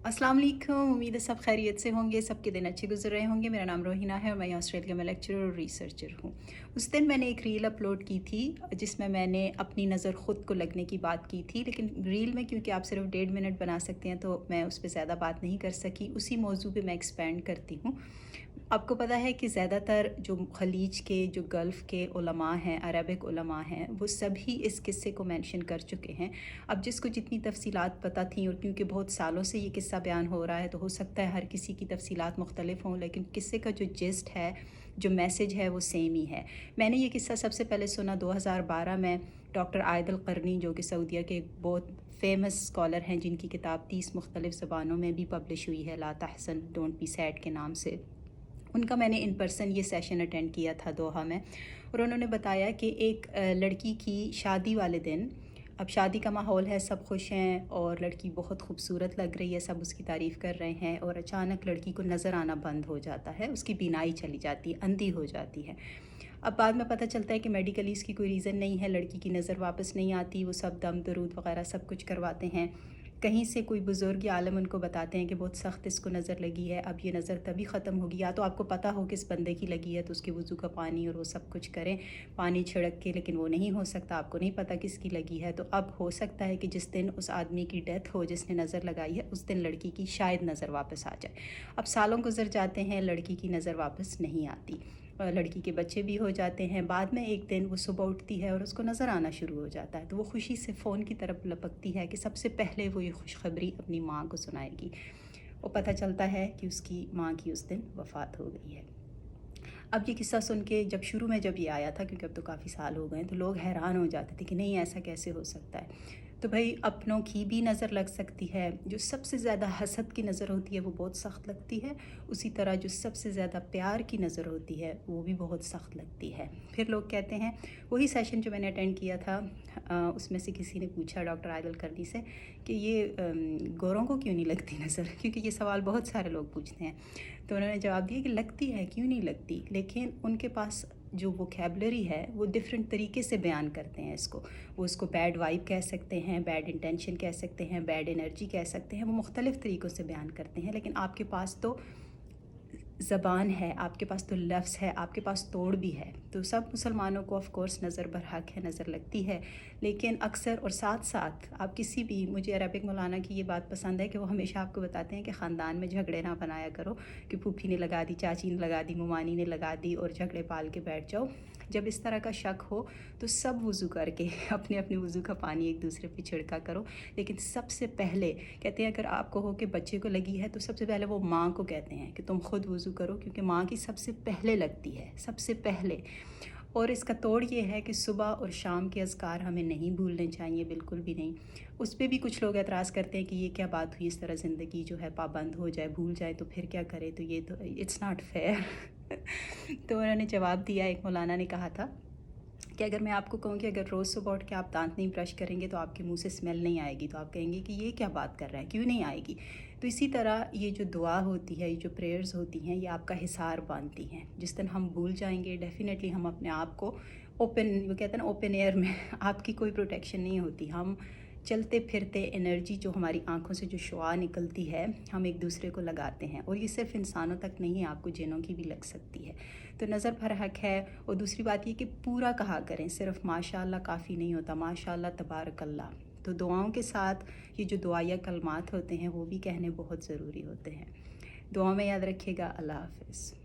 अस्सलाम वालेकुम। उम्मीद है सब खैरियत से होंगे, सबके दिन अच्छे गुजर रहे होंगे। मेरा नाम रोहिना है और मैं ऑस्ट्रेलिया में लेक्चरर और रिसर्चर हूँ। उस दिन मैंने एक रील अपलोड की थी जिसमें मैंने अपनी नज़र ख़ुद को लगने की बात की थी, लेकिन रील में क्योंकि आप सिर्फ 1.5 मिनट बना सकते हैं तो मैं उस पर ज़्यादा बात नहीं कर सकी। उसी मौजू पे मैं एक्सपेंड करती हूँ। आपको पता है कि ज़्यादातर जो खलीज के, जो गल्फ़ के उलमा हैं, अरबिक उलमा हैं, वो सभी इस किस्से को मेंशन कर चुके हैं। अब जिसको जितनी तफसीलात पता थी, और क्योंकि बहुत सालों से ये किस्सा बयान हो रहा है तो हो सकता है हर किसी की तफसीलात मुख्तलिफ हों, लेकिन किस्से का जो जिस्ट है, जो मैसेज है, वो सेम ही है। मैंने ये किस्सा सबसे पहले सुना 2012 में डॉक्टर आयद अल क़रनी, जो कि सऊदीया के एक बहुत फेमस स्कॉलर हैं, जिनकी किताब 30 मुख्तलिफ ज़बानों में भी पब्लिश हुई है, ला तहसन डोंट बी सैड के नाम से। उनका मैंने इन पर्सन ये सेशन अटेंड किया था दोहा में, और उन्होंने बताया कि एक लड़की की शादी वाले दिन, अब शादी का माहौल है, सब खुश हैं और लड़की बहुत खूबसूरत लग रही है, सब उसकी तारीफ़ कर रहे हैं, और अचानक लड़की को नज़र आना बंद हो जाता है, उसकी बीनाई चली जाती है, अंधी हो जाती है। अब बाद में पता चलता है कि मेडिकली इसकी कोई रीज़न नहीं है, लड़की की नज़र वापस नहीं आती। वो सब दम दरूद वग़ैरह सब कुछ करवाते हैं। कहीं से कोई बुज़ुर्ग या आलिम उनको बताते हैं कि बहुत सख्त इसको नज़र लगी है, अब ये नज़र तभी ख़त्म होगी या तो आपको पता हो किस बंदे की लगी है तो उसके वज़ू का पानी और वो सब कुछ करें, पानी छिड़क के, लेकिन वो नहीं हो सकता, आपको नहीं पता किसकी लगी है। तो अब हो सकता है कि जिस दिन उस आदमी की डेथ हो जिसने नज़र लगाई है, उस दिन लड़की की शायद नज़र वापस आ जाए। अब सालों गुजर जाते हैं, लड़की की नज़र वापस नहीं आती, लड़की के बच्चे भी हो जाते हैं। बाद में एक दिन वो सुबह उठती है और उसको नज़र आना शुरू हो जाता है, तो वो खुशी से फ़ोन की तरफ लपकती है कि सबसे पहले वो ये खुशखबरी अपनी माँ को सुनाएगी। और पता चलता है कि उसकी माँ की उस दिन वफ़ात हो गई है। अब ये किस्सा सुन के जब ये आया था, क्योंकि अब तो काफ़ी साल हो गए, तो लोग हैरान हो जाते थे कि नहीं, ऐसा कैसे हो सकता है। तो भाई, अपनों की भी नज़र लग सकती है। जो सबसे ज़्यादा हसद की नज़र होती है वो बहुत सख्त लगती है, उसी तरह जो सबसे ज़्यादा प्यार की नज़र होती है वो भी बहुत सख्त लगती है। फिर लोग कहते हैं, वही सेशन जो मैंने अटेंड किया था, उसमें से किसी ने पूछा डॉक्टर आयदल करनी से कि ये गोरों को क्यों नहीं लगती नज़र, क्योंकि ये सवाल बहुत सारे लोग पूछते हैं। तो उन्होंने जवाब दिया कि लगती है, क्यों नहीं लगती, लेकिन उनके पास जो वोकैबलरी है वो डिफरेंट तरीके से बयान करते हैं इसको। वो उसको बैड वाइब कह सकते हैं, बैड इंटेंशन कह सकते हैं, बैड एनर्जी कह सकते हैं, वो मुख्तलिफ़ तरीक़ों से बयान करते हैं। लेकिन आपके पास तो ज़बान है, आपके पास तो लफ्ज़ है, आपके पास तोड़ भी है। तो सब मुसलमानों को ऑफ़ कोर्स नज़र बरहक है, नज़र लगती है, लेकिन अक्सर और साथ साथ आप किसी भी, मुझे अरबिक मौलाना की ये बात पसंद है कि वो हमेशा आपको बताते हैं कि ख़ानदान में झगड़े ना बनाया करो कि फूफी ने लगा दी, चाची ने लगा दी, मुमानी ने लगा दी और झगड़े पाल के बैठ जाओ। जब इस तरह का शक हो तो सब वज़ू करके अपने अपने वज़ू का पानी एक दूसरे पे छिड़का करो। लेकिन सबसे पहले कहते हैं, अगर आपको हो कि बच्चे को लगी है तो सबसे पहले वो माँ को कहते हैं कि तुम खुद वज़ू करो, क्योंकि माँ की सबसे पहले लगती है, सबसे पहले। और इसका तोड़ ये है कि सुबह और शाम के अज़कार हमें नहीं भूलने चाहिए, बिल्कुल भी नहीं। उस पे भी कुछ लोग एतराज़ करते हैं कि ये क्या बात हुई, इस तरह ज़िंदगी जो है पाबंद हो जाए, भूल जाए तो फिर क्या करें, तो ये तो इट्स नॉट फेयर। तो उन्होंने जवाब दिया, एक मौलाना ने कहा था कि अगर मैं आपको कहूँ कि अगर रोज़ सुबह उठ के आप दांत नहीं ब्रश करेंगे तो आपके मुंह से स्मेल नहीं आएगी, तो आप कहेंगे कि ये क्या बात कर रहा है, क्यों नहीं आएगी। तो इसी तरह ये जो दुआ होती है, ये जो प्रेयर्स होती हैं, ये आपका हिसार बांधती हैं। जिस दिन हम भूल जाएंगे, डेफिनेटली हम अपने आप को ओपन, वो कहते हैं ना, ओपन एयर में आपकी कोई प्रोटेक्शन नहीं होती। हम चलते फिरते एनर्जी जो हमारी आँखों से जो शुआ निकलती है, हम एक दूसरे को लगाते हैं, और ये सिर्फ इंसानों तक नहीं, आपको जिन्नों की भी लग सकती है। तो नज़र पर हक है। और दूसरी बात ये कि पूरा कहा करें, सिर्फ माशाअल्लाह काफ़ी नहीं होता, माशाअल्लाह तबारकल्लाह। तो दुआओं के साथ ये जो दुआया कलमात होते हैं वो भी कहने बहुत ज़रूरी होते हैं। दुआ में याद रखिएगा। अल्लाह हाफ़िज़।